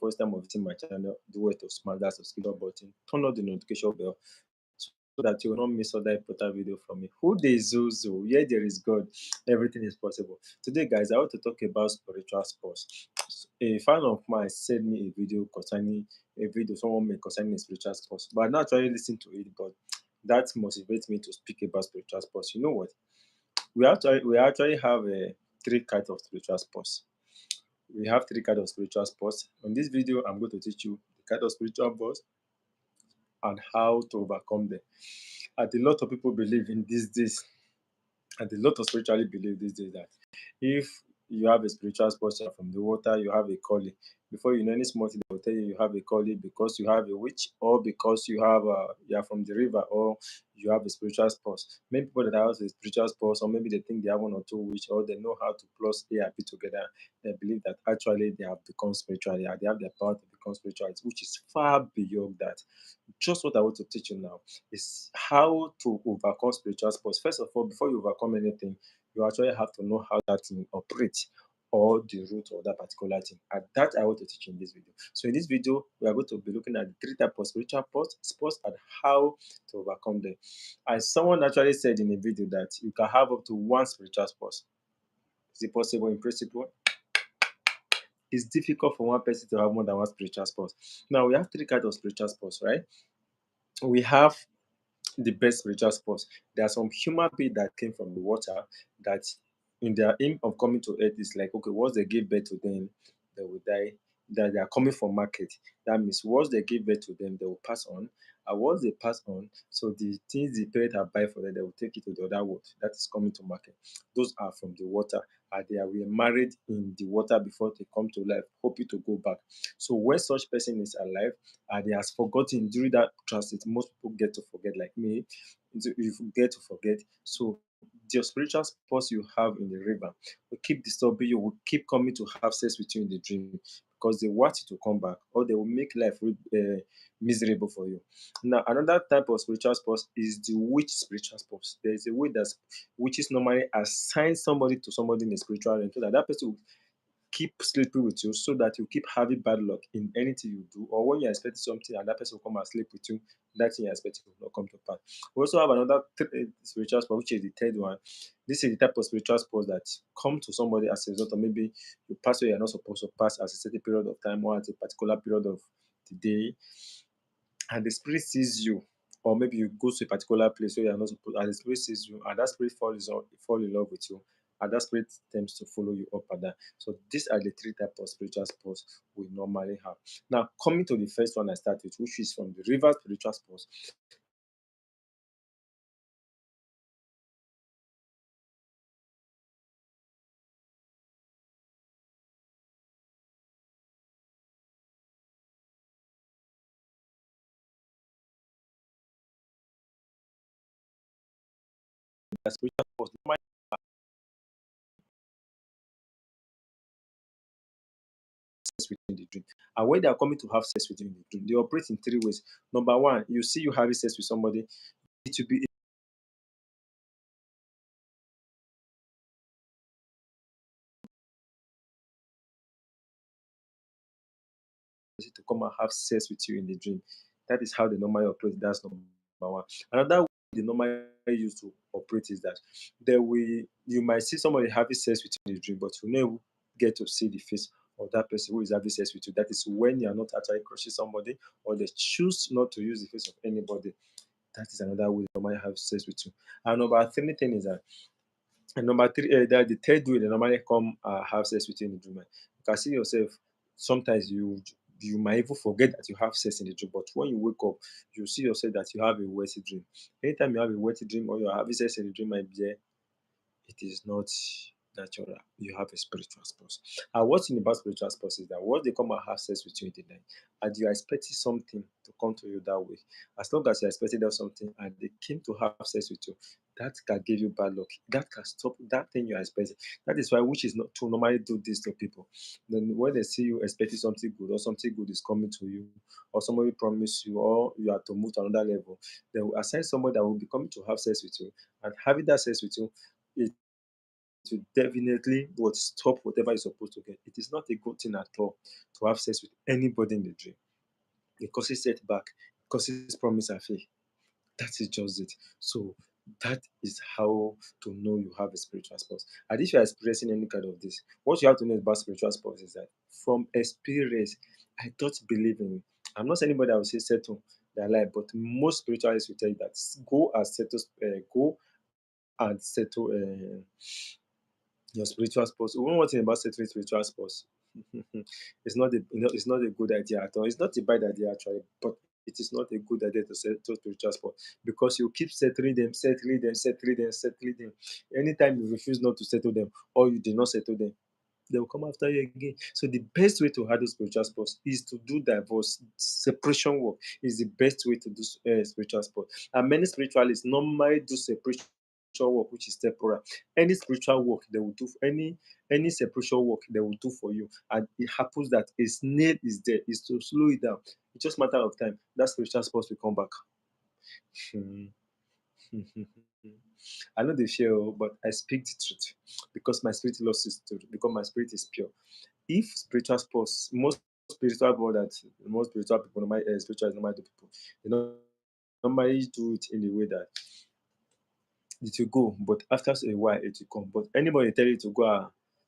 first time of visiting my channel, do well to smash that subscribe button, turn on the notification bell so that you will not miss other important video from me. Who dey Zuzu? Where there is God, everything is possible. Today, guys, I want to talk about spiritual sports. A fan of mine sent me a video concerning a video someone made concerning spiritual sports, but I not actually listen to it. But that motivates me to speak about spiritual sports. You know what? We actually have three kinds of spiritual sports. We have three kinds of spiritual sports. On this video, I'm going to teach you the kind of spiritual sports and how to overcome them. And a lot of people believe in these days, and a lot of spiritually believe these days that if you have a spiritual sponsor from the water, you have a calling. Before you know any small thing, they will tell you you have a calling because you have a witch, or because you are from the river, or you have a spiritual spouse. Many people that have a spiritual spouse, or maybe they think they have one or two witch, or they know how to plus A and B together. They believe that actually they have become spiritual. They have their power to become spiritual, which is far beyond that. Just what I want to teach you now is how to overcome spiritual sports. First of all, before you overcome anything, you actually have to know how that thing operates, or the root of that particular thing. And that I want to teach you in this video. So in this video, we are going to be looking at the three types of spiritual sports and how to overcome them. And someone actually said in a video that you can have up to one spiritual sport. Is it possible in principle? It's difficult for one person to have more than one spiritual sport. Now we have three kinds of spiritual sports, right? We have the best spiritual sports. There are some human beings that came from the water that in their aim of coming to earth is like, okay, once they give birth to them, they will die. That they are coming from market. That means once they give birth to them, they will pass on. And once they pass on, so the things the parents have buy for them, they will take it to the other world. That is coming to market. Those are from the water. And they were married in the water before they come to life, hoping to go back. So when such person is alive, and he has forgotten during that transit. Most people get to forget, like me. You get to forget. So the spiritual spouse you have in the river will keep disturbing you, will keep coming to have sex with you in the dream because they want you to come back, or they will make life miserable for you. Now, another type of spiritual spouse is the witch spiritual spouse. There is a way that witches normally assign somebody to somebody in the spiritual realm so that that person will keep sleeping with you, so that you keep having bad luck in anything you do, or when you're expecting something and that person will come and sleep with you, that thing you're expecting will not come to pass. We also have another spiritual sport, which is the third one. This is the type of spiritual sport that come to somebody as a result of maybe you pass where you're not supposed to pass at a certain period of time, or at a particular period of the day, and the spirit sees you, or maybe you go to a particular place where you're not supposed, and the spirit sees you, and that spirit fall in love with you, and that spirit tends to follow you up and down. So these are the three types of spiritual sports we normally have. Now, coming to the first one I start with, which is from the river spiritual sports. The spiritual sports normally have sex with you in the dream. And when they are coming to have sex with you in the dream, they operate in three ways. Number one, you see you having sex with somebody, it will be easy to come and have sex with you in the dream. That is how they normally operate. That's number one. Another way they normally use to operate is that you might see somebody having sex with you in the dream, but you never get to see the face of that person who is having sex with you. That is when you are not actually crushing somebody, or they choose not to use the face of anybody. That is another way they normally have sex with you. And number three thing is that, and number three, that the third way they normally come have sex with you in the dream. You can see yourself. Sometimes you might even forget that you have sex in the dream, but when you wake up, you see yourself that you have a wet dream. Anytime you have a wet dream, or you're having sex in the dream, might be it is not natural. You have a spiritual spouse. And what's in about spiritual spouse is that once they come and have sex with you in the night, and you are expecting something to come to you that way, as long as you're expecting that something and they came to have sex with you, that can give you bad luck. That can stop that thing you're expecting. That is why which is not to normally do this to people. Then when they see you expecting something good, or something good is coming to you, or somebody promise you, or you are to move to another level, they will assign somebody that will be coming to have sex with you, and having that sex with you, will definitely what stop whatever you're supposed to get. It is not a good thing at all to have sex with anybody in the dream. It causes setback, it causes promise and faith. That is just it. So that is how to know you have a spiritual spouse. And if you are experiencing any kind of this, what you have to know about spiritual spouse is that from experience, I don't believe in. I'm not saying anybody that will say settle their life, but most spiritualists will tell you that go and settle your spiritual spouse. One thing about settling spiritual spouse, it's not a good idea at all. It's not a bad idea actually, but it is not a good idea to settle spiritual spouse because you keep settling them. Anytime you refuse not to settle them or you did not settle them, they will come after you again. So the best way to handle spiritual spouse is to do divorce separation work. Is the best way to do spiritual spouse. And many spiritualists normally do separation work, which is temporal. Any spiritual work they will do, any separation work they will do for you, and it happens that a snail is there, is to slow it down. It's just matter of time. That spiritual spouse will come back. Hmm. I know they fear, but I speak the truth because my spirit loves it to because my spirit is pure. If spiritual spouse, spiritual people that most spiritual people, normal spiritual normal people, they don't normally do it in a way that it will go, but after a while it will come. But anybody tell you to go and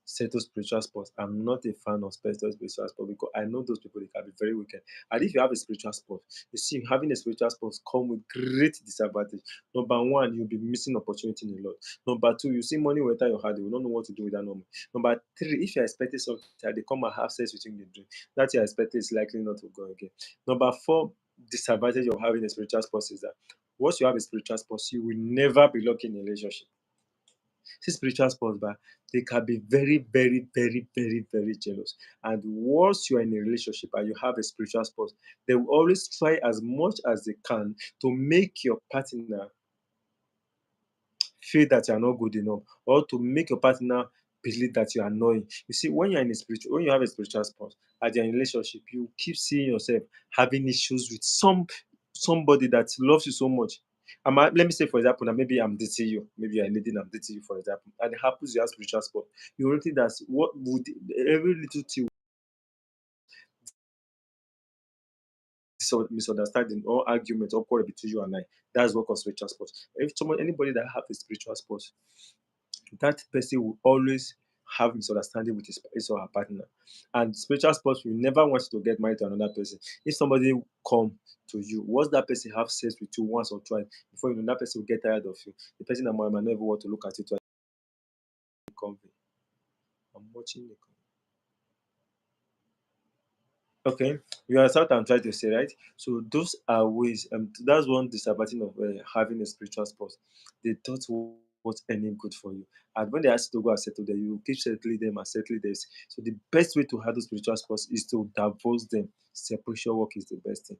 settle spiritual sports, I'm not a fan of settle spiritual sports because I know those people they can be very wicked. And if you have a spiritual sport, you see having a spiritual sport come with great disadvantage. Number one, you'll be missing opportunity in a lot. Number two, you see money will enter your heart, you will not know what to do with that money. Number three, if you're expecting something that they come and have sex with you in the dream, that you're expecting is likely not to go again. Number four, disadvantage of having a spiritual spouse is that once you have a spiritual spouse, you will never be lucky in a relationship. See, spiritual spouse, but they can be very, very, very, very, very jealous. And once you are in a relationship and you have a spiritual spouse, they will always try as much as they can to make your partner feel that you are not good enough or to make your partner believe that you are annoying. You see, when you have a spiritual spouse and you're in a relationship, you keep seeing yourself having issues with somebody that loves you so much. Let me say, for example, that maybe I'm dating you, maybe you're a lady and I'm dating you, for example, and it happens you have spiritual support. You will think that's what would every little thing misunderstanding or argument or quarrel between you and I. That's what causes spiritual support. If someone anybody that have a spiritual support, that person will always have misunderstanding with his or her partner. And spiritual spouse will never want to get married to another person. If somebody come to you, once that person have sex with you once or twice, before you know that person will get tired of you. The person that might not even want to look at you twice. Convey. I'm watching the okay, you understand what I'm trying to say, right? So those are ways. That's one disadvantage of having a spiritual spouse. They don't want any good for you, and when they ask you to go and settle them, you keep settling them and settling this. So the best way to handle spiritual spouse is to divorce them. Separation work is the best thing.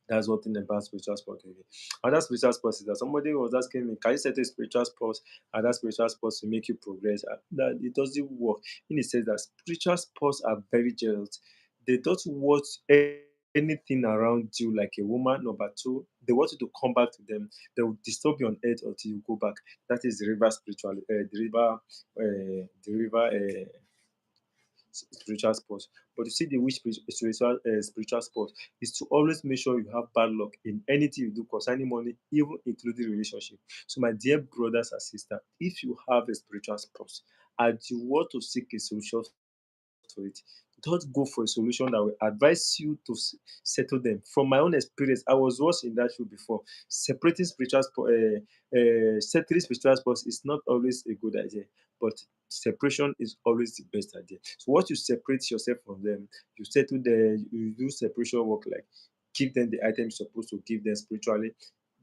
That's one thing about spiritual spouse. Okay. Another spiritual spouse is that somebody was asking me, can you set a spiritual spouse and that spiritual spouse to make you progress? That it doesn't work. In the sense that spiritual spouse are very jealous. They don't want anything around you like a woman. Number two, they want you to come back to them. They will disturb you on earth until you go back. That is the river spiritual, the river spiritual sports. But you see, the wish spiritual sports is to always make sure you have bad luck in anything you do concerning money, even including relationship. So, my dear brothers and sisters, if you have a spiritual spouse and you want to seek a solution to it, don't go for a solution that will advise you to settle them. From my own experience, I was once in that field before. Settling spiritual spouse is not always a good idea, but separation is always the best idea. So once you separate yourself from them, you settle them, you do separation work like give them the items you're supposed to give them spiritually.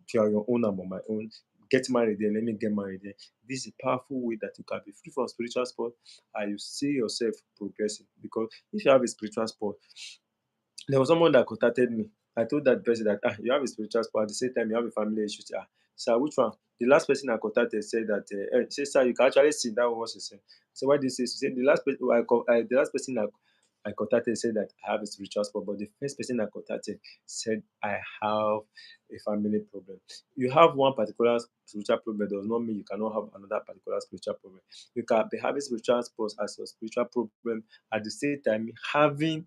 If you are your own, I'm on my own. Get married there, let me get married there. This is a powerful way that you can be free from spiritual sport and you see yourself progressing. Because if you have a spiritual sport, there was someone that contacted me. I told that person that you have a spiritual sport at the same time you have a family issue. Sir, which one? The last person I contacted said that say sir, you can actually see that was he said. So why did you say? She said the last person the last person I contacted said that I have a spiritual spot, but the first person I contacted said I have a family problem. You have one particular spiritual problem does not mean you cannot have another particular spiritual problem. You can be having spiritual sports as your spiritual problem at the same time having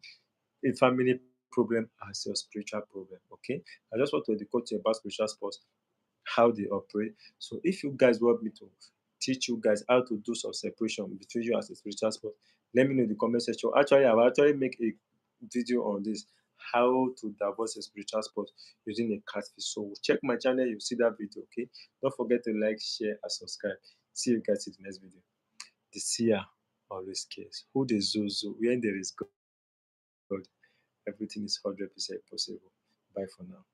a family problem as your spiritual problem. Okay, I just want to educate you about spiritual sports, how they operate. So if you guys want me to teach you guys how to do some separation between you as a spiritual sport, let me know in the comment section. Actually, I will actually make a video on this, how to divorce a spiritual sport using a catfish. So check my channel, you'll see that video. Okay, don't forget to like, share, and subscribe. See you guys in the next video. The seer always cares. Who the Zozo? When there is God, everything is 100% possible. Bye for now.